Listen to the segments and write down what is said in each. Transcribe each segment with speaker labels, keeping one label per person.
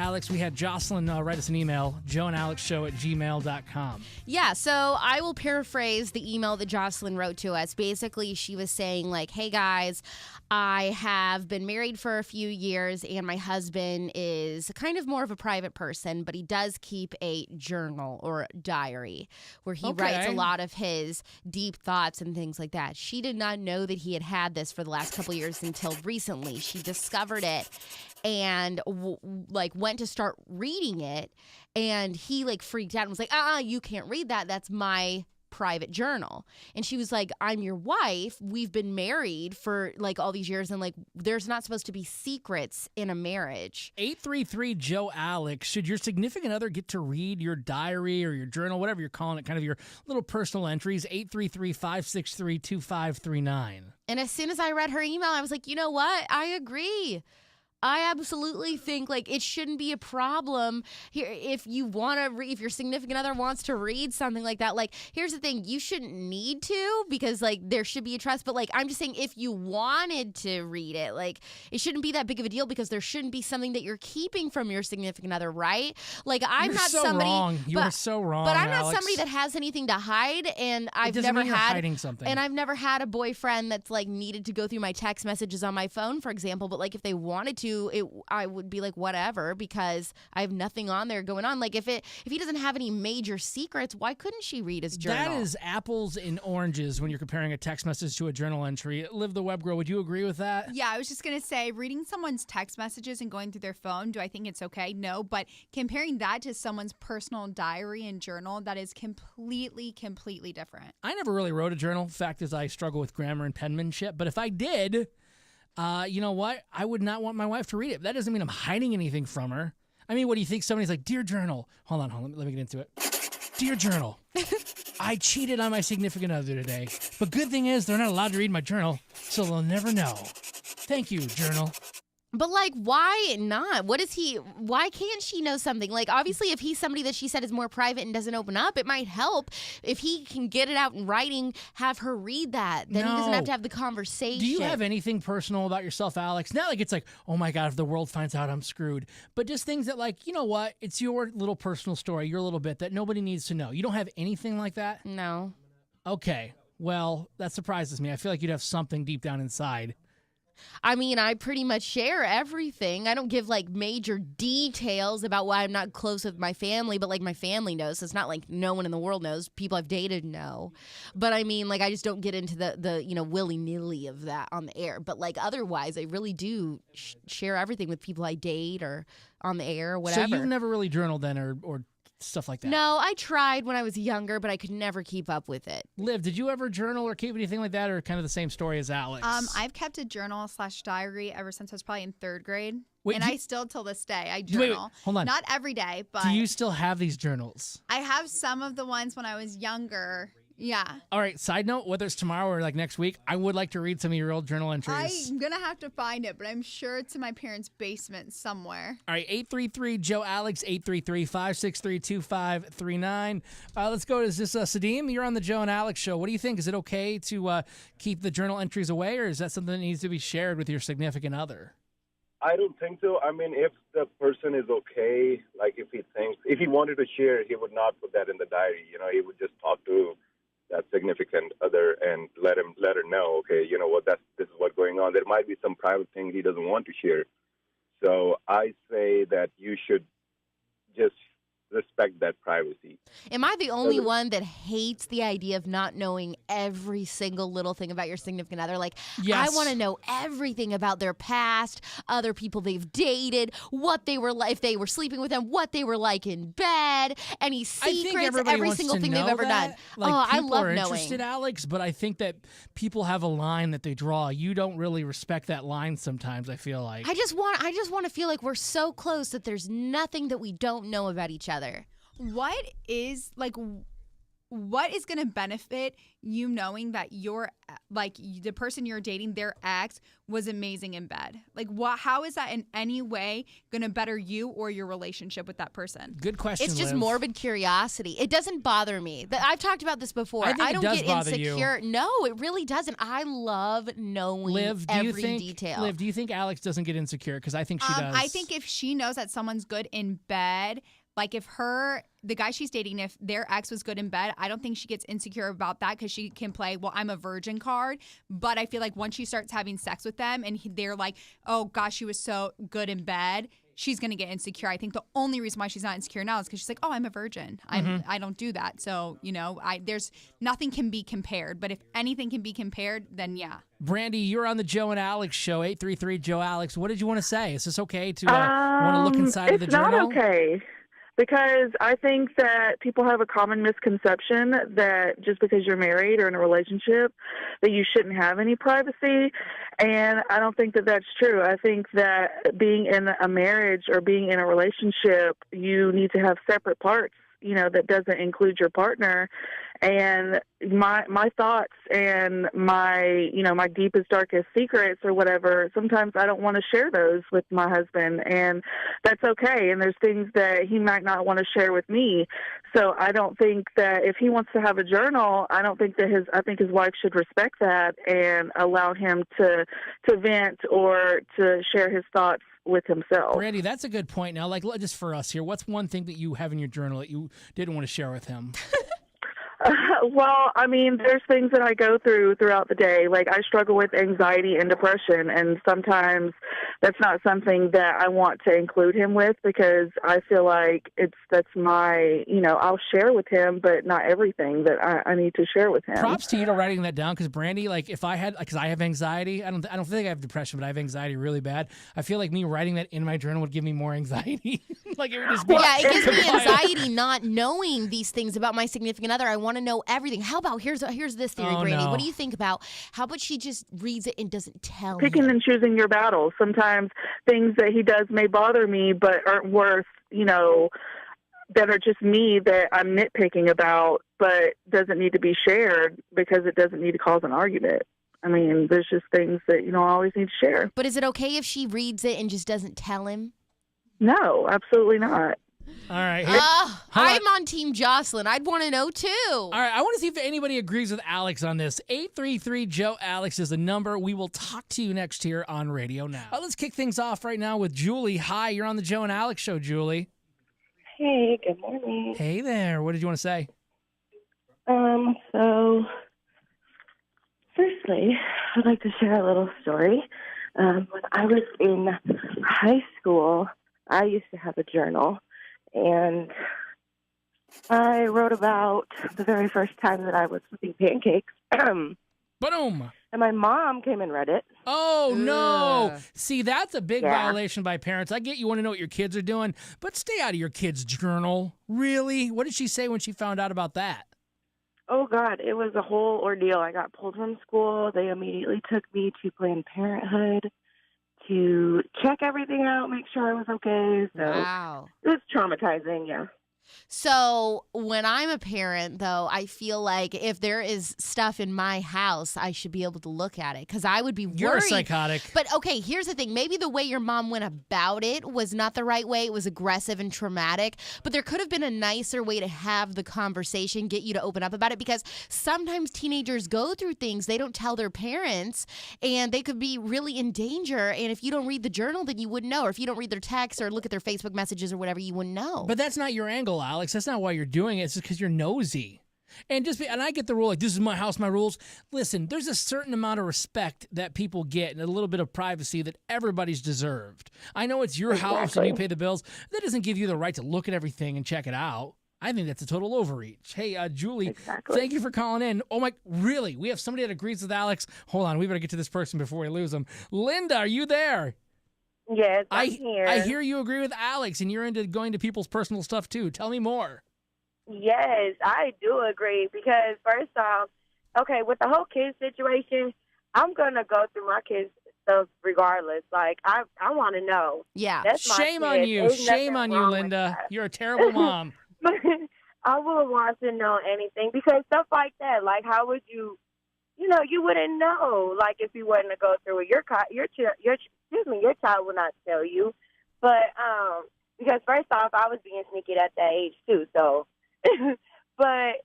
Speaker 1: Alex, we had Jocelyn write us an email, joeandalexshow@gmail.com.
Speaker 2: Yeah, so I will paraphrase the email that Jocelyn wrote to us. Basically, she was saying, like, hey, guys, I have been married for a few years, and my husband is kind of more of a private person, but he does keep a journal or diary where he writes a lot of his deep thoughts and things like that. She did not know that he had had this for the last couple of years until recently. She discovered it and went to start reading it, and he freaked out and was like, you can't read that. That's my private journal. And she was like, I'm your wife. We've been married for all these years, and there's not supposed to be secrets in a marriage.
Speaker 1: 833 Joe Alex, should your significant other get to read your diary or your journal, whatever you're calling it, kind of your little personal entries? 833-563-2539.
Speaker 2: And as soon as I read her email, I was like, you know what? I agree. I absolutely think it shouldn't be a problem here if you want to if your significant other wants to read something like that. Here's the thing, you shouldn't need to because there should be a trust. But I'm just saying, if you wanted to read it, it shouldn't be that big of a deal because there shouldn't be something that you're keeping from your significant other, right? I'm
Speaker 1: you're
Speaker 2: not
Speaker 1: so
Speaker 2: somebody.
Speaker 1: Wrong. You are so wrong.
Speaker 2: But I'm
Speaker 1: Alex.
Speaker 2: not somebody that has anything to hide, and I've
Speaker 1: doesn't
Speaker 2: never
Speaker 1: mean you're
Speaker 2: had
Speaker 1: hiding something.
Speaker 2: And I've never had a boyfriend that's needed to go through my text messages on my phone, for example. But if they wanted to. I would be whatever, because I have nothing on there going on. If he doesn't have any major secrets, why couldn't she read his journal?
Speaker 1: That is apples and oranges when you're comparing a text message to a journal entry. Liv the Web Girl, would you agree with that?
Speaker 3: Yeah, I was just going to say, reading someone's text messages and going through their phone, do I think it's okay? No, but comparing that to someone's personal diary and journal, that is completely different.
Speaker 1: I never really wrote a journal. Fact is, I struggle with grammar and penmanship, but if I did, you know what? I would not want my wife to read it. That doesn't mean I'm hiding anything from her. I mean, what do you think? Somebody's like, Dear Journal. Hold on. Let me get into it. Dear Journal, I cheated on my significant other today. But good thing is they're not allowed to read my journal, so they'll never know. Thank you, Journal.
Speaker 2: But why not? Why can't she know something? Obviously, if he's somebody that she said is more private and doesn't open up, it might help if he can get it out in writing, have her read that. Then he doesn't have to have the conversation.
Speaker 1: Do you have anything personal about yourself, Alex? Not it's oh my God, if the world finds out, I'm screwed. But just things that you know what? It's your little personal story, your little bit that nobody needs to know. You don't have anything like that?
Speaker 2: No.
Speaker 1: Okay. Well, that surprises me. I feel like you'd have something deep down inside.
Speaker 2: I mean, I pretty much share everything. I don't give major details about why I'm not close with my family, but my family knows. So it's not no one in the world knows. People I've dated know. But I mean, I just don't get into the willy-nilly of that on the air. But otherwise, I really do share everything with people I date or on the air or whatever.
Speaker 1: So you've never really journaled then or stuff like that?
Speaker 2: No, I tried when I was younger, but I could never keep up with it.
Speaker 1: Liv, did you ever journal or keep anything like that, or kind of the same story as Alex?
Speaker 3: I've kept a journal/diary ever since I was probably in third grade.
Speaker 1: Wait,
Speaker 3: and I still, till this day, I journal.
Speaker 1: Wait, hold on.
Speaker 3: Not every day, but...
Speaker 1: Do you still have these journals?
Speaker 3: I have some of the ones when I was younger. Yeah.
Speaker 1: All right, side note, whether it's tomorrow or next week, I would like to read some of your old journal entries.
Speaker 3: I'm going to have to find it, but I'm sure it's in my parents' basement somewhere.
Speaker 1: All right, 833-JOE-ALEX, 833-563-2539. Let's go. Is this Sadim? You're on the Joe and Alex show. What do you think? Is it okay to keep the journal entries away, or is that something that needs to be shared with your significant other?
Speaker 4: I don't think so. I mean, if the person is okay, if he wanted to share, he would not put that in the diary. He would just talk to that significant other and let her know, okay, you know what, this is what's going on. There might be some private thing he doesn't want to share. So I say that you should just respect that privacy.
Speaker 2: Am I the only one that hates the idea of not knowing every single little thing about your significant other?
Speaker 1: Yes.
Speaker 2: I want to know everything about their past, other people they've dated, what they were like, if they were sleeping with them, what they were like in bed, any secrets, every single thing they've ever done. I love knowing.
Speaker 1: People are interested, Alex, but I think that people have a line that they draw. You don't really respect that line sometimes, I feel like.
Speaker 2: I just want to feel like we're so close that there's nothing that we don't know about each other.
Speaker 3: What is, what is going to benefit you knowing that the person you're dating, their ex, was amazing in bed? Like, how is that in any way going to better you or your relationship with that person?
Speaker 1: Good question.
Speaker 2: It's just
Speaker 1: Liv.
Speaker 2: morbid curiosity. It doesn't bother me. I've talked about this before.
Speaker 1: I think it
Speaker 2: don't
Speaker 1: does
Speaker 2: get
Speaker 1: bother
Speaker 2: insecure.
Speaker 1: you.
Speaker 2: No, it really doesn't. I love knowing
Speaker 1: Liv,
Speaker 2: every detail.
Speaker 1: Liv, do you think Alex doesn't get insecure? Because I think she does.
Speaker 3: I think if she knows that someone's good in bed, like if the guy she's dating, if their ex was good in bed, I don't think she gets insecure about that because she can play, well, I'm a virgin card. But I feel like once she starts having sex with them and they're like, oh gosh, she was so good in bed, she's going to get insecure. I think the only reason why she's not insecure now is because she's like, oh, I'm a virgin. I don't do that. So, there's nothing can be compared. But if anything can be compared, then yeah.
Speaker 1: Brandy, you're on the Joe and Alex show, 833 Joe Alex. What did you want to say? Is this okay to want to look inside of the journal?
Speaker 5: It's not okay. Because I think that people have a common misconception that just because you're married or in a relationship that you shouldn't have any privacy. And I don't think that that's true. I think that being in a marriage or being in a relationship, you need to have separate parts, that doesn't include your partner. And my thoughts and my deepest, darkest secrets or whatever, sometimes I don't want to share those with my husband, and that's okay. And there's things that he might not want to share with me. So I don't think that if he wants to have a journal, I think his wife should respect that and allow him to vent or to share his thoughts with himself.
Speaker 1: Brandy, that's a good point. Now, like, just for us here, what's one thing that you have in your journal that you didn't want to share with him?
Speaker 5: Well, I mean, there's things that I go through throughout the day. Like, I struggle with anxiety and depression, and sometimes that's not something that I want to include him with because I feel like that's my, I'll share with him, but not everything that I need to share with him.
Speaker 1: Props to you to writing that down because, Brandy, like, if I had, because I have anxiety, I don't think I have depression, but I have anxiety really bad. I feel like me writing that in my journal would give me more anxiety. Like, it would just be.
Speaker 2: Yeah, it gives me anxiety not knowing these things about my significant other. I want to know everything. How about here's this theory, Brandy.
Speaker 1: No.
Speaker 2: What do you think about how about she just reads it and doesn't tell
Speaker 5: Picking
Speaker 2: him?
Speaker 5: and choosing your battles. Sometimes things that he does may bother me, but aren't worth, that are just me that I'm nitpicking about, but doesn't need to be shared because it doesn't need to cause an argument. I mean, there's just things that you don't always need to share.
Speaker 2: But is it okay if she reads it and just doesn't tell him?
Speaker 5: No, absolutely not.
Speaker 1: All right.
Speaker 2: I'm on Team Jocelyn. I'd want to know too.
Speaker 1: All right, I want to see if anybody agrees with Alex on this. 833 Joe Alex is the number. We will talk to you next here on Radio Now. Let's kick things off right now with Julie. Hi, you're on the Joe and Alex show, Julie.
Speaker 6: Hey, good morning.
Speaker 1: Hey there. What did you want to say?
Speaker 6: So, firstly, I'd like to share a little story. When I was in high school, I used to have a journal, and I wrote about the very first time that I was flipping pancakes.
Speaker 1: Boom.
Speaker 6: And my mom came and read it.
Speaker 1: Oh, no.
Speaker 2: Ugh.
Speaker 1: See, that's a big violation by parents. I get you want to know what your kids are doing, but stay out of your kid's journal. Really? What did she say when she found out about that?
Speaker 6: Oh, God, it was a whole ordeal. I got pulled from school. They immediately took me to Planned Parenthood to check everything out, make sure I was okay. So
Speaker 2: Wow.
Speaker 6: it was traumatizing, yeah.
Speaker 2: So when I'm a parent, though, I feel like if there is stuff in my house, I should be able to look at it because I would be worried.
Speaker 1: You're psychotic.
Speaker 2: But okay, here's the thing. Maybe the way your mom went about it was not the right way. It was aggressive and traumatic. But there could have been a nicer way to have the conversation, get you to open up about it. Because sometimes teenagers go through things they don't tell their parents, and they could be really in danger. And if you don't read the journal, then you wouldn't know. Or if you don't read their texts or look at their Facebook messages or whatever, you wouldn't know.
Speaker 1: But that's not your angle, Alex. That's not why you're doing it. It's just because you're nosy. And I get the rule, like, this is my house, my rules. Listen, there's a certain amount of respect that people get and a little bit of privacy that everybody's deserved. I know it's your house and you pay the bills. That doesn't give you the right to look at everything and check it out. I think that's a total overreach. Hey, Julie, thank you for calling in. Oh, my, really? We have somebody that agrees with Alex. Hold on, we better get to this person before we lose them. Linda, are you there?
Speaker 6: Yes, I'm here.
Speaker 1: I hear you agree with Alex, and you're into going to people's personal stuff, too. Tell me more.
Speaker 6: Yes, I do agree because, first off, okay, with the whole kids situation, I'm going to go through my kids' stuff regardless. Like, I want to know.
Speaker 2: Yeah.
Speaker 6: That's my
Speaker 1: Shame
Speaker 6: kid.
Speaker 1: on you.
Speaker 6: There's
Speaker 1: Shame
Speaker 6: nothing
Speaker 1: on you,
Speaker 6: wrong with
Speaker 1: Linda.
Speaker 6: that.
Speaker 1: You're a terrible mom.
Speaker 6: I wouldn't want to know anything because stuff like that, like how would you, you wouldn't know, like if you wasn't to go through it. Your child will not tell you. But because first off, I was being sneaky at that age too. So, but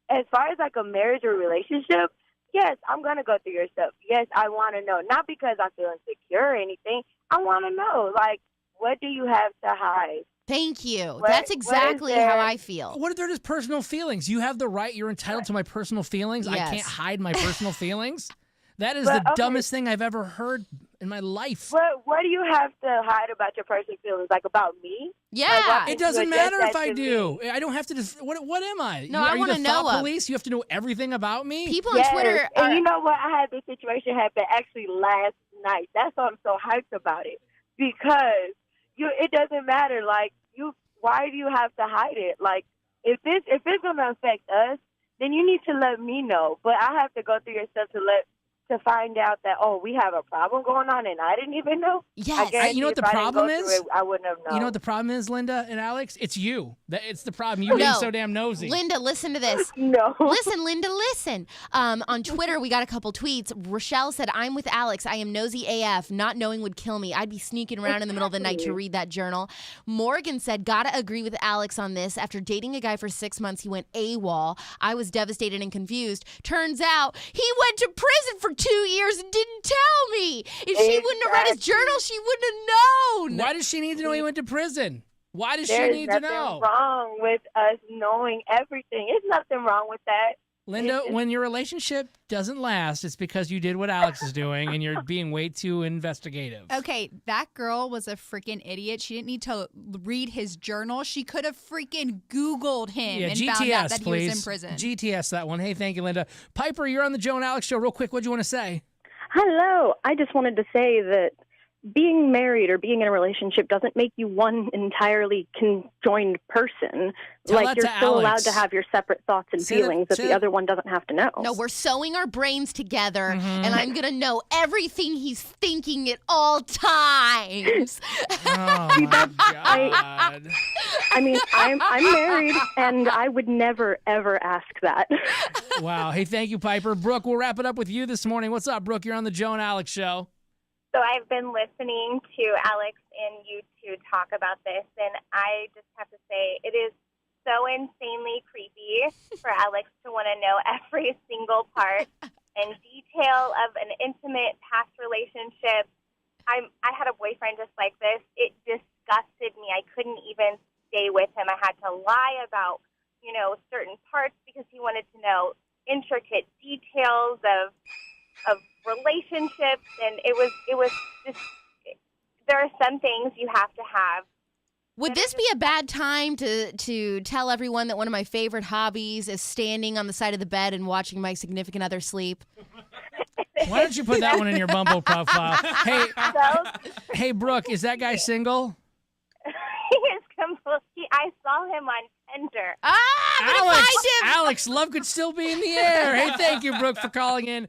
Speaker 6: as far as like a marriage or relationship, yes, I'm gonna go through your stuff. Yes, I want to know, not because I feel insecure or anything. I want to know, like, what do you have to hide?
Speaker 2: Thank you. That's exactly how I feel.
Speaker 1: What if they're just personal feelings? You have the right. You're entitled to my personal feelings.
Speaker 2: Yes.
Speaker 1: I can't hide my personal feelings. That is the dumbest thing I've ever heard in my life.
Speaker 6: What do you have to hide about your personal feelings? Like about me?
Speaker 2: Yeah.
Speaker 1: It doesn't matter if I do. I don't have to. What am I?
Speaker 2: No, I want to know.
Speaker 1: Police? You have to know everything about me.
Speaker 2: People on Twitter.
Speaker 6: And you know what? I had this situation happen actually last night. That's why I'm so hyped about it, because it doesn't matter. Like why do you have to hide it? Like if it's gonna affect us, then you need to let me know. But I have to go through your stuff to find out that, we have a problem going on and I didn't even know.
Speaker 2: Yes.
Speaker 1: You know what the problem is?
Speaker 6: I wouldn't have known.
Speaker 1: You know what the problem is, Linda and Alex? It's you. It's the problem. You being so damn nosy.
Speaker 2: Linda, listen to this.
Speaker 6: No.
Speaker 2: Listen, Linda, listen. On Twitter, we got a couple tweets. Rochelle said, I'm with Alex. I am nosy AF. Not knowing would kill me. I'd be sneaking around in the middle of the night to read that journal. Morgan said, gotta agree with Alex on this. After dating a guy for 6 months, he went AWOL. I was devastated and confused. Turns out he went to prison for 2 years and didn't tell me. If she wouldn't have read his journal, she wouldn't have known.
Speaker 1: Why does she need to know he went to prison? Why does she need to know?
Speaker 6: There's nothing wrong with us knowing everything. There's nothing wrong with that.
Speaker 1: Linda, when your relationship doesn't last, it's because you did what Alex is doing and you're being way too investigative.
Speaker 3: Okay, that girl was a freaking idiot. She didn't need to read his journal. She could have freaking Googled him and
Speaker 1: GTS,
Speaker 3: found out that
Speaker 1: please.
Speaker 3: he was in prison.
Speaker 1: GTS that one. Hey, thank you, Linda. Piper, you're on the Joe and Alex show. Real quick, what do you want to say?
Speaker 7: Hello. I just wanted to say that being married or being in a relationship doesn't make you one entirely conjoined person. Like, you're still allowed to have your separate thoughts and feelings that the other one doesn't have to know.
Speaker 2: No, we're sewing our brains together, and I'm going to know everything he's thinking at all times.
Speaker 1: Oh, my God.
Speaker 7: I mean, I'm married, and I would never, ever ask that.
Speaker 1: Wow. Hey, thank you, Piper. Brooke, we'll wrap it up with you this morning. What's up, Brooke? You're on the Joe and Alex show.
Speaker 8: So I've been listening to Alex and you two talk about this, and I just have to say it is so insanely creepy for Alex to want to know every single part and detail of an intimate past relationship. I had a boyfriend just like this. It disgusted me. I couldn't even stay with him. I had to lie about, certain parts because he wanted to know intricate details of relationships, and it was just, there are some things you have to have.
Speaker 2: Would this be a bad time to tell everyone that one of my favorite hobbies is standing on the side of the bed and watching my significant other sleep?
Speaker 1: Why don't you put that one in your Bumble profile? Hey, Brooke, is that guy single?
Speaker 8: He is completely. I saw him on Tinder.
Speaker 2: I'm gonna find him.
Speaker 1: Alex, love could still be in the air. Hey, thank you, Brooke, for calling in.